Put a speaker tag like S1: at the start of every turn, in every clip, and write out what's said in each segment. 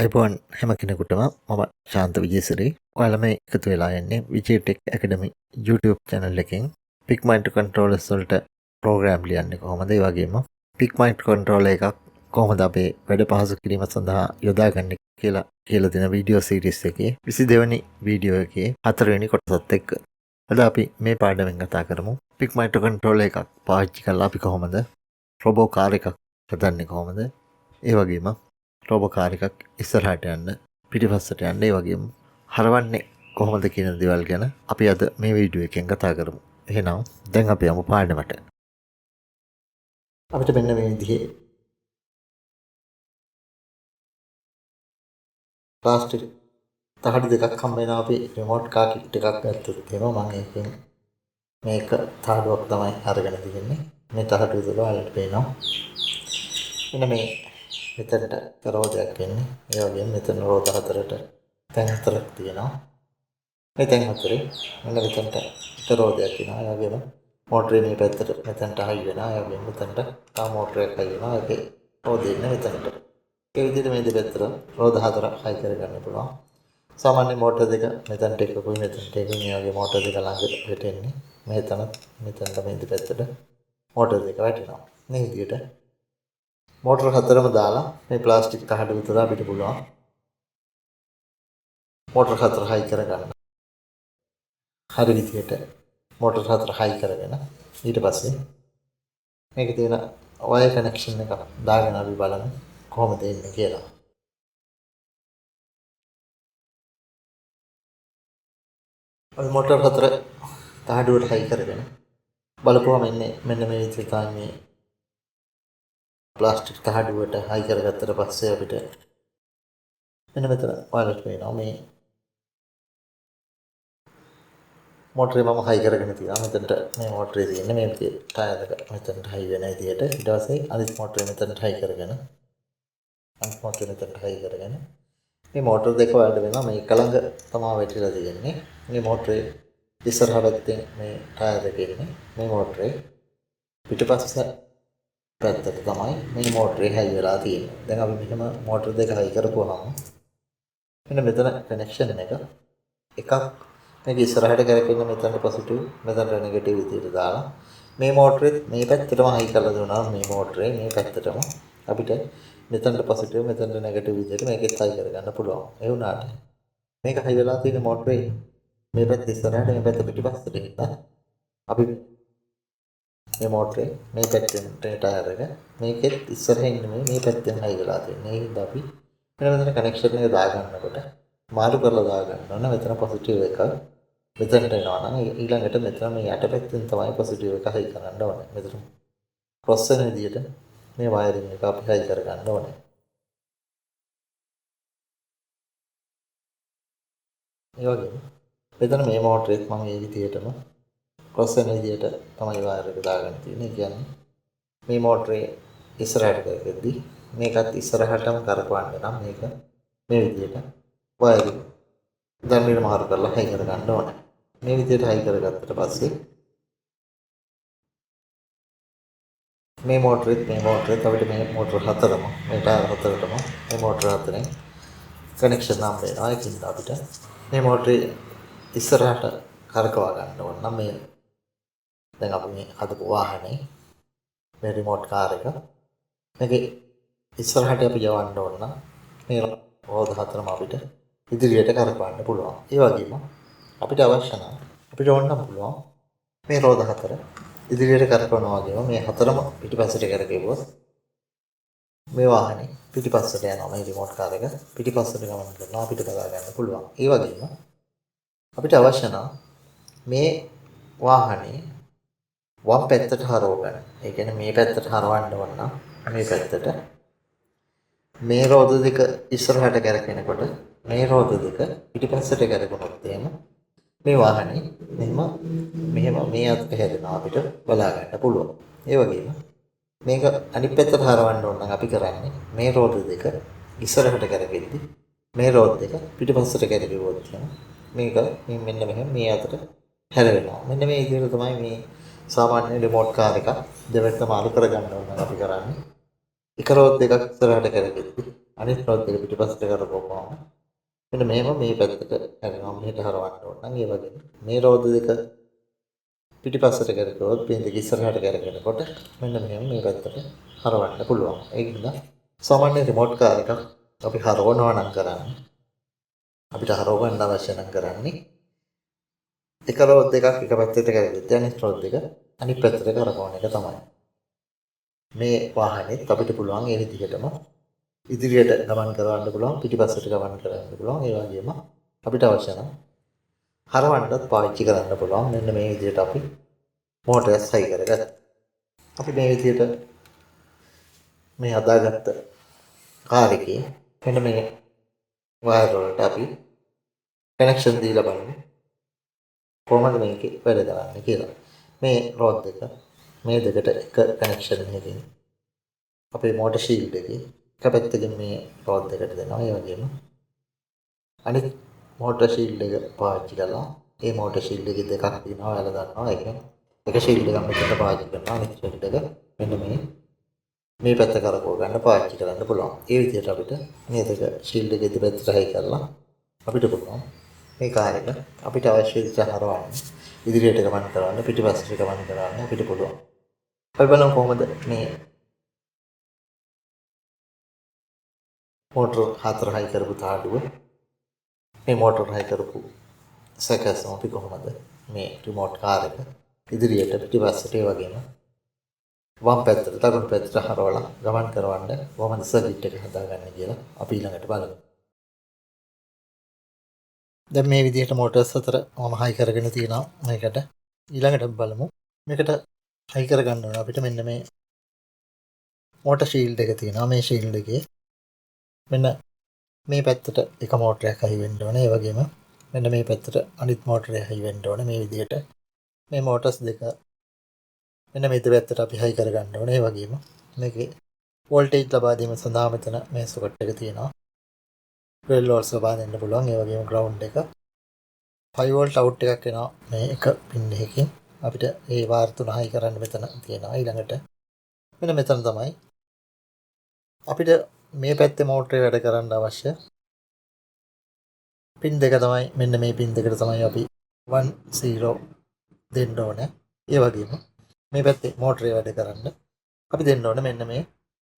S1: අයිබෝන් හැම කෙනෙකුටම මම ශාන්ත විජේසිරි. ඔයාලා මේ එකතු වෙලා යන්නේ විජේ ටෙක් ඇකඩමි YouTube channel එකෙන් පික්මයින්ට් කන්ට්‍රෝලර්ස් වලට ප්‍රෝග්‍රෑම් ලියන්නේ කොහොමද? ඒ වගේම පික්මයින්ට් කන්ට්‍රෝලර් එකක් කොහොමද අපේ වැඩ පහසු කිරීම සඳහා යොදාගන්නේ කියලා දෙන වීඩියෝ සීරීස් එකේ 22 වෙනි වීඩියෝ එකේ 4 වෙනි කොටසත් එක්ක අද අපි මේ පාඩමෙන් කතා කරමු. පික්මයින්ට් කන්ට්‍රෝලර් එකක් පාවිච්චි කරලා අපි කොහොමද රොබෝ කාර් එකක් හදන්නේ කොහොමද? ඒ වගේම රෝබෝ කාර් එකක් ඉස්සරහට යන්න පිටිපස්සට යන්න ඒ වගේම හරවන්නේ කොහොමද කියන දේවල් ගැන අපි අද මේ වීඩියෝ එකෙන් කතා කරමු. එහෙනම් දැන් අපි යමු පාඩමට. අපිට මෙන්න මේ විදිහේ ප්ලාස්ටික් තහඩු දෙකක් හම්බ වෙනවා. අපි රිමෝට් කාර් කිට් එකක් ගත්තොත් එහෙම මම ඒකෙන් මේක තහඩුවක් තමයි අරගෙන තියෙන්නේ. මේ තහඩුව තුළ ඔයාලට පේනවා මෙන්න මේ මෙතනට රෝදයක් එන්නේ. ඒ වගේම මෙතන රෝද හතරට තැන් හතරක් තියෙනවා. මේ තැන් හතරේ මෙන්න මෙතනට එක රෝදයක් එනවා. ඒ වගේම මෝටරේ මේ පැත්තට මෙතනට හයි වෙනවා. ඒ වගේම මෙතනට තව මෝටරයක් හයි වෙනවා. ඒකේ රෝදේ ඉන්නේ මෙතනට. ඒ විදිහට මේ දෙපැත්තට රෝද හතරක් හයි කරගන්න පුළුවන්. සාමාන්‍ය මෝටර දෙක මෙතනට එකකුයි මෙතනට එකකුයි මේ වගේ මෝටර දෙක ළඟට වැටෙන්නේ. මෙතනට මේ දෙපැත්තට මෝටර දෙක වැටෙනවා. මේ විදිහට මෝටර හතරම දාලා මේ ප්ලාස්ටික් තහඩු විතර අපිට පුළුවන් මෝටර හතර හයි කරගන්න. හරි විදිහට මෝටර හතර හයි කරගෙන ඊට පස්සේ මේකේ තියෙන වයර් කනෙක්ෂන් එක දාගෙන අපි බලමු කොහොමද එන්නේ කියලා. අපි මෝටර හතර තහඩුවට හයි කරගෙන බලපුවම ඉන්නේ මෙන්න මේ විදිහට තමයි මේ ප්ලාස්ටික් තහඩුවට හයි කරගත්තට පස්සේ අපිට මෙන්න මෙතන ඔයාලට පේනවා මේ මෝටරේ මම හයි කරගෙන තියෙනවා. මෙතනට මේ මෝටරේ තියෙන්නේ මේ ටයර් එක මෙතනට හයි වෙන විදිහට. ඊට පස්සේ අනිත් මෝටරේ මෙතනට හයි කරගෙන අනිත් මෝටරේ මෙතනට හයි කරගෙන මේ මෝටර දෙක වලට වෙනවා මේ එක ළඟ තමයි වැටිලා තියෙන්නේ. මේ මෝටරේ ඉස්සරහ පැත්තේ මේ ටයර් එක ඉන්නේ. මේ මෝටරේ පිටපස්ස පැත්තට තමයි මේ මෝටරේ හයි වෙලා තියෙන්නේ. දැන් අපි මෙහෙම මෝටර දෙක හයි කරපුවාම මෙන්න මෙතන කනෙක්ෂන් එකක් මේක ඉස්සරහට කරගෙන මෙතනට පොසිටිව් මෙතනට නෙගටිව් විදිහට දාලා මේ මෝටරෙත් මේ පැත්තටම හයි කරලා දුන්නා. මේ මෝටරේ මේ පැත්තටම අපිට මෙතනට පොසිටිව් මෙතනට නෙගටිව් විදිහට මේකෙත් හයි කරගන්න පුළුවන්. ඒ වුණාට මේක හයි වෙලා තියෙන මෝටරේ මේ පැත්ත ඉස්සරහට මේ පැත්ත පිටිපස්සට ගිහින් අපි මේ මෝටරේ මේ පැත්තෙන් ටයර් එක මේකෙත් ඉස්සරහින් මේ පැත්තෙන් හයි වෙලා තියෙනවා. ඒ හින්දා අපි මෙතන කනෙක්ෂන් එක දාගන්නකොට මාරු කරලා දාගන්න ඕන. මෙතන පොසිටිව් එක මෙතනට එනවා නම් ඊළඟට මෙතන මේ යට පැත්තෙන් තමයි පොසිටිව් එක හයි කරන්න ඕනේ. මෙතන ක්‍රොස් වෙන විදිහට මේ වයරින් එක අපි හයි කරගන්න ඕනේ. ඒ වගේම මෙතන මේ මෝටරේත් මම මේ විදිහටම ක්‍රොස් වෙන විදිහට තමයි වයර් එක දාගන්න තියෙන්නේ. කියන්නේ මේ මෝටරේ ඉස්සරහට කරගෙද්දි මේකත් ඉස්සරහටම කරකවන්න නම් මේක මේ විදිහට වයරින් ධර්මීය මාරු කරලා හයි කරගන්න ඕනේ. මේ විදිහට හයි කරගත්තට පස්සේ මේ මෝටරෙත් අපිට මේ මෝටර හතරම මේ ටයර් හතරටම මේ මෝටර හතරෙන් කනෙක්ෂන් නම් වෙනවා. ඒකින්ද අපිට මේ මෝටරේ ඉස්සරහට කරකවා ගන්න ඕන නම් මේ දැන් අපි මේ හදපු වාහනේ මේ රිමෝට් කාර් එක මේකේ ඉස්සරහට අපි යවන්න ඕන නම් මේ රෝද හතරම අපිට ඉදිරියට කරකවන්න පුළුවන්. ඒ වගේම අපිට අවශ්‍ය නම් අපිට ඕන නම් පුළුවන් මේ රෝද හතර ඉදිරියට කරකවනවා වගේම මේ හතරම පිටිපස්සට කරගෙවුවොත් මේ වාහනේ පිටිපස්සට යනවා. මේ රිමෝට් කාර් එක පිටිපස්සට ගමන් කරනවා අපිට බලා ගන්න පුළුවන්. ඒ වගේම අපිට අවශ්‍ය නම් මේ වාහනේ වම් පැත්තට හරව ගන්න. ඒ කියන්නේ මේ පැත්තට හරවන්න ඕන නම් මේ පැත්තට මේ රෝද දෙක ඉස්සරහට කරකිනකොට මේ රෝද දෙක පිටිපස්සට කරගොනොත් එහෙම මේ වාහනේ මෙහෙම මේ අතට හැදෙනවා අපිට බලා ගන්න පුළුවන්. ඒ වගේම මේක අනිත් පැත්තට හරවන්න ඕන නම් අපි කරන්නේ මේ රෝද දෙක ඉස්සරහට කරගෙද්දි මේ රෝද දෙක පිටිපස්සට කරගෙවුවොත් මේක මෙන්න මෙහෙම මේ අතට හැරෙනවා. මෙන්න මේ විදිහට තමයි මේ සාමාන්‍ය රිමෝට් කාර් එක දෙවැත්ත මාරු කරගන්න ඕන අපි කරන්නේ. එක රෝද දෙකක් ඉස්සරහට කරගෙද්දි අනිත් රෝද් එක පිටිපස්සට කරපුවම මෙන්න මෙහෙම මේ පැත්තට හැරෙනවා මෙහෙට හරවන්න ඕන නම් ඒ වගේ මේ රෝද දෙක පිටිපස්සට කරකවොත් පින් දෙක ඉස්සරහට කරගෙනකොට මෙන්න මෙහෙම මේ පැත්තට හරවන්න පුළුවන්. ඒකින්ද සාමාන්‍ය රිමෝට් කාර් එකක් අපි හරවනවා නම් කරන්නේ අපිට හරවන්න අවශ්‍ය නම් කරන්නේ එක රෝද එකක් එක පැත්තට කරගෙද්දී අනිත් රෝද එක අනිත් පැත්තට කරකවන එක තමයි. මේ වාහනේත් අපිට පුළුවන් ඒ විදිහටම ඉදිරියට ගමන් කරවන්න පුළුවන් පිටිපස්සට ගමන් කරවන්න පුළුවන් ඒ වගේම අපිට අවශ්‍ය නම් හරවන්නත් පාවිච්චි කරන්න පුළුවන්. මෙන්න මේ විදිහට අපි මෝටරයක් සයි කරගත්තා. අපි මේ විදිහට මේ හදාගත්ත කාර් එකේ මෙන්න මේ වයර් වලට අපි කනෙක්ෂන් දීලා බලමු. කොහොමද මේකේ වැඩ කරන්නේ කියලා. මේ රෝඩ් එක මේ දෙකට එක කනෙක්ෂන් එකකින් අපේ මෝටර් ෂීල්ඩ් එකේ එක පැත්තකින් මේ රෝඩ් එකට දෙනවා. ඒ වගේම අනිත් මෝටර් ෂීල්ඩ් එක පාවිච්චි කරලා ඒ මෝටර් ෂීල්ඩ් එකේ දෙකක් තියෙනවා. ඔයාලා දන්නවා. ඒක එක ෂීල්ඩ් එකක් මෙතන පාවිච්චි කරනවා. අනිත් ෂීල්ඩ් එක මෙන්න මේ පැත්ත කරකව ගන්න පාවිච්චි කරන්න පුළුවන්. ඒ විදිහට අපිට මේ දෙක ෂීල්ඩ් එකේ දෙපැත්තට හයි කරලා අපිට පුළුවන් මේ කාර් එක අපිට අවශ්‍ය විදිහට හරවන්න ඉදිරියට ගමන් කරන්න පිටිපස්සට ගමන් කරන්න අපිට පුළුවන්. අපි බලමු කොහොමද මේ මෝටර 4 හයි කරපු තාඩුව මේ මෝටර හයි කරපු සැකසම අපි කොහොමද මේ රිමෝට් කාර් එක ඉදිරියට පිටිපස්සට ඒ වගේම වම් පැත්තට දකුණු පැත්තට හරවලා ගමන් කරවන්න කොහොමද සර්කිට් එක හදාගන්නේ කියලා අපි ඊළඟට බලමු. දැන් මේ විදිහට මෝටර්ස් 4 මම හයි කරගෙන තියෙනවා මේකට. ඊළඟට බලමු මේකට හයි කරගන්න ඕන අපිට මෙන්න මේ මෝටර් ෂීල්ඩ් එක තියෙනවා. මේ ෂීල්ඩ් එකේ මෙන්න මේ පැත්තට එක මෝටරයක් හයි වෙන්න ඕනේ. ඒ වගේම මෙන්න මේ පැත්තට අනිත් මෝටරය හයි වෙන්න ඕනේ. මේ විදිහට මේ මෝටර්ස් දෙක මෙන්න මේ දෙපැත්තට අපි හයි කරගන්න ඕනේ. ඒ වගේම මේකේ වෝල්ටේජ් ලබා දීම සඳහා මෙතන මේ සොකට් එක තියෙනවා. 12 වෝල්ට්ස් ලබා දෙන්න පුළුවන්. ඒ වගේම ග්‍රවුන්ඩ් එක 5 වෝල්ට් අවුට් එකක් එනවා මේ එක පින් එකකින්. අපිට ඒ වාර් තුන හයි කරන්න මෙතන තියෙනවා. ඊළඟට මෙන්න මෙතන තමයි අපිට මේ පැත්තේ මෝටරේ වැඩ කරන්න අවශ්‍ය පින් දෙක තමයි. මෙන්න මේ පින් දෙකට තමයි අපි 10 දෙන්න ඕනේ. ඒ වගේම මේ පැත්තේ මෝටරේ වැඩ කරන්න අපි දෙන්න ඕනේ මෙන්න මේ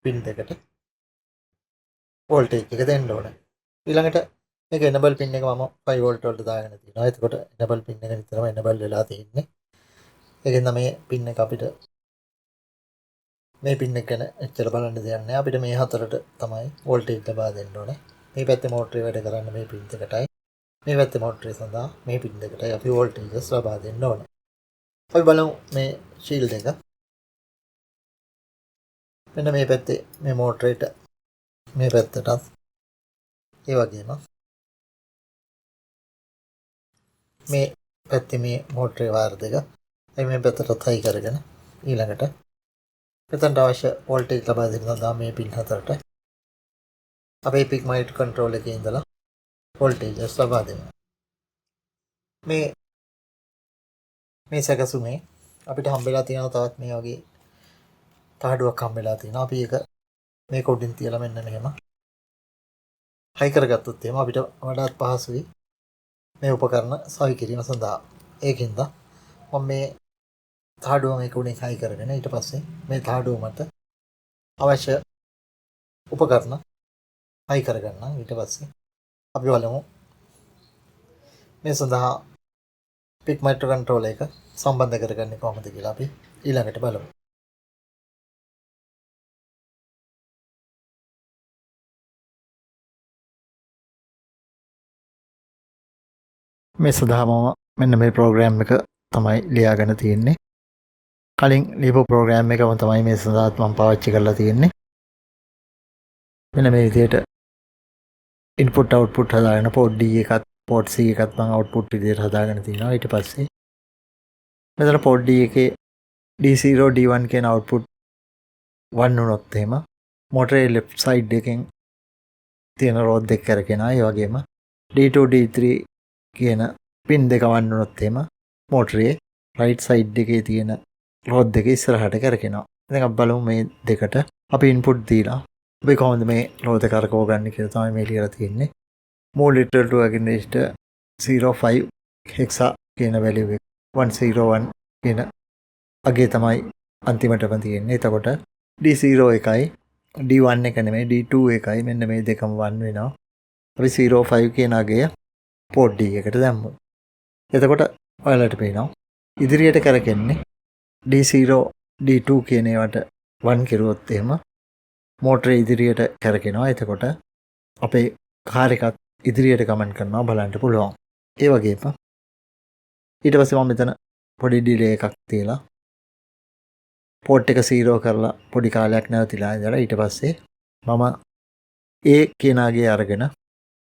S1: පින් දෙකට වෝල්ටේජ් එක දෙන්න ඕනේ. ඊළඟට මේක එනබල් පින් එක මම 5 වෝල්ට් වලට දාගෙන තියෙනවා. එතකොට එනබල් පින් එක නිතරම එනබල් වෙලා තියෙන්නේ. ඒකෙන් මේ පින් එක අපිට මේ පින් එක ගැන එච්චර බලන්න දෙයක් නැහැ. අපිට මේ හතරට තමයි වෝල්ටේජ් ලබා දෙන්න ඕනේ. මේ පැත්තේ මෝටරේ වැඩ කරන්න මේ පින් දෙකටයි. මේ පැත්තේ මෝටරේ සඳහා මේ පින් දෙකටයි අපි වෝල්ටේජස් ලබා දෙන්න ඕනේ. අපි බලමු මේ ෂීල්ඩ් එක. මෙන්න මේ පැත්තේ මේ මෝටරේට මේ පැත්තටත් ඒ වගේම මේ පැත්තේ මේ මෝටරේ වාර දෙක මේ පැත්තට හයි කරගෙන ඊළඟට මෙතනට අවශ්‍ය වෝල්ටේජ් ලබා දෙන්න සඳහා මේ පින් හතරට අපේ පික් මයිට් කන්ට්‍රෝල් එකේ ඉඳලා වෝල්ටේජස් ලබා දෙනවා. මේ සැකසුමේ අපිට හම්බෙලා තියෙනවා තවත් මේ වගේ තාඩුවක් හම්බෙලා තියෙනවා. අපි ඒක මේක උඩින් තියලා මෙන්න මෙහෙම හයි කරගත්තොත් එහෙම අපිට වඩාත් පහසුයි මේ උපකරණ සවි කිරීම සඳහා. ඒකින්ද මම මේ තාඩුව මේක උඩින් හයි කරගෙන ඊට පස්සේ මේ තාඩුව මත අවශ්‍ය උපකරණ හයි කරගන්නම්. ඊට පස්සේ අපි බලමු මේ සඳහා පික් මයිට් කන්ට්‍රෝල් එක සම්බන්ධ කරගන්නේ කොහොමද කියලා අපි ඊළඟට බලමු. මේ සඳහා මම මෙන්න මේ ප්‍රෝග්‍රෑම් එක තමයි ලියාගෙන තියෙන්නේ. කලින් ලියපු ප්‍රෝග්‍රෑම් එකම තමයි මේ සඳහාත් මම පාවිච්චි කරලා තියෙන්නේ. මෙන්න මේ විදිහට ඉන්පුට් අවුට්පුට් හදාගෙන පෝට් D එකත් පෝට් C එකත් මම අවුට්පුට් විදිහට හදාගෙන තියෙනවා. ඊට පස්සේ මෙතන පෝට් D එකේ D0 D1 කියන අවුට්පුට් 1 වුණොත් එහෙම මෝටරේ ලෙෆ්ට් සයිඩ් එකෙන් තියෙන රෝඩ් දෙක කරගෙනවා. ඒ වගේම D2 D3 කියන පින් දෙක 1 වුණොත් එහෙම මෝටරේ රයිට් සයිඩ් එකේ තියෙන රෝඩ් දෙක ඉස්සරහට කරගෙනවා. දැන් අපි බලමු මේ දෙකට අපි ඉන්පුට් දීලා අපි කොහොමද මේ ලෝත කරකව ගන්න කියලා තමයි මේ ලියලා තියෙන්නේ. more literal to against 05 hexa කියන value එක 101 කියන අගේ තමයි අන්තිමටම තියෙන්නේ. එතකොට D0 එකයි D1 එක නෙමෙයි D2 එකයි මෙන්න මේ දෙකම 1 වෙනවා. අපි 05 කියන අගය port D එකට දැම්මොත්. එතකොට ඔයාලට පේනවා ඉදිරියට කරකෙන්නේ D0 D2 කියන ඒවාට 1 කිරුවොත් එහෙම මෝටරේ ඉදිරියට කරකිනවා. එතකොට අපේ කාර් එකත් ඉදිරියට ගමන් කරනවා බලන්න පුළුවන්. ඒ වගේම ඊට පස්සේ මම මෙතන පොඩි ඩිලේ එකක් තියලා පෝට් එක 0 කරලා පොඩි කාලයක් නැවතිලා ඉඳලා ඊට පස්සේ මම A කියනාගේ අරගෙන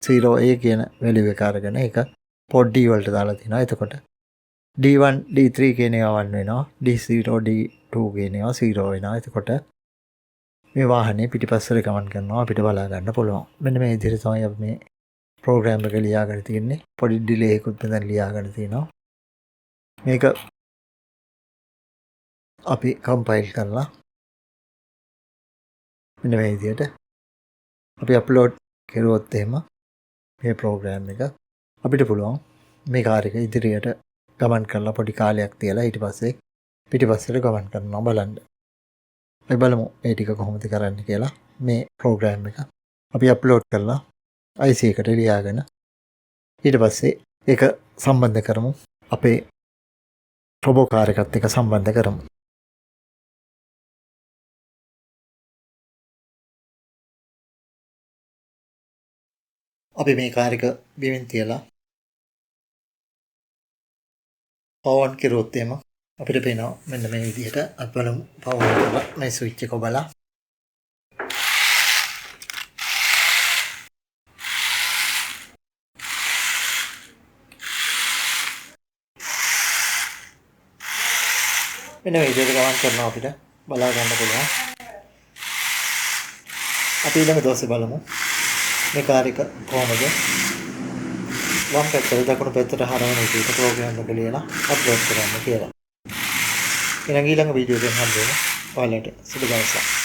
S1: 0A කියන වැලියු එක අරගෙන ඒක පෝට් D වලට දාලා තිනවා. එතකොට D1 D3 කියන ඒවා 1 වෙනවා. D0 D2 කියන ඒවා 0 වෙනවා. එතකොට මේ වාහනේ පිටිපස්සට ගමන් කරනවා අපිට බලා ගන්න පුළුවන්. මෙන්න මේ විදිහට තමයි අපි මේ ප්‍රෝග්‍රෑම් එක ලියාගෙන තියෙන්නේ. පොඩි ඩිලේ එකකුත් මෙතන ලියාගෙන තියෙනවා. මේක අපි කම්පයිල් කරලා මෙන්න මේ විදිහට අපි අප්ලෝඩ් කරුවොත් එහෙම මේ ප්‍රෝග්‍රෑම් එක අපිට පුළුවන් මේ කාර් එක ඉදිරියට ගමන් කරලා පොඩි කාලයක් තියලා ඊට පස්සේ පිටිපස්සට ගමන් කරනවා බලන්න. අපි බලමු මේ ටික කොහොමද කරන්න කියලා. මේ ප්‍රෝග්‍රෑම් එක අපි අප්ලෝඩ් කරලා IC එකට ලියාගෙන ඊට පස්සේ ඒක සම්බන්ධ කරමු අපේ රොබෝ කාර් එකත් එක්ක සම්බන්ධ කරමු. අපි මේ කාර් එක බිමින් තියලා පවර් ඔන් කරුවොත් එහෙම අපිට පේනවා මෙන්න මේ විදිහට අපි බලමු පවර් ඔන් කරලා මේ ස්විච් එක ඔබලා මෙන්න මේ විදිහට ගමන් කරනවා අපිට බලා ගන්න පුළුවන්. අපි ඊළඟ දවසේ බලමු මේ කාර් එක කොහොමද වම් පැත්තට දකුණු පැත්තට හරවන විදිහට ප්‍රෝග්‍රෑම් එක ලියලා අප්ලෝඩ් කරන්න කියලා. ඊළඟ වීඩියෝ එකෙන් හම්බ වෙනවා. ඔයාලට සුබ දවසක්.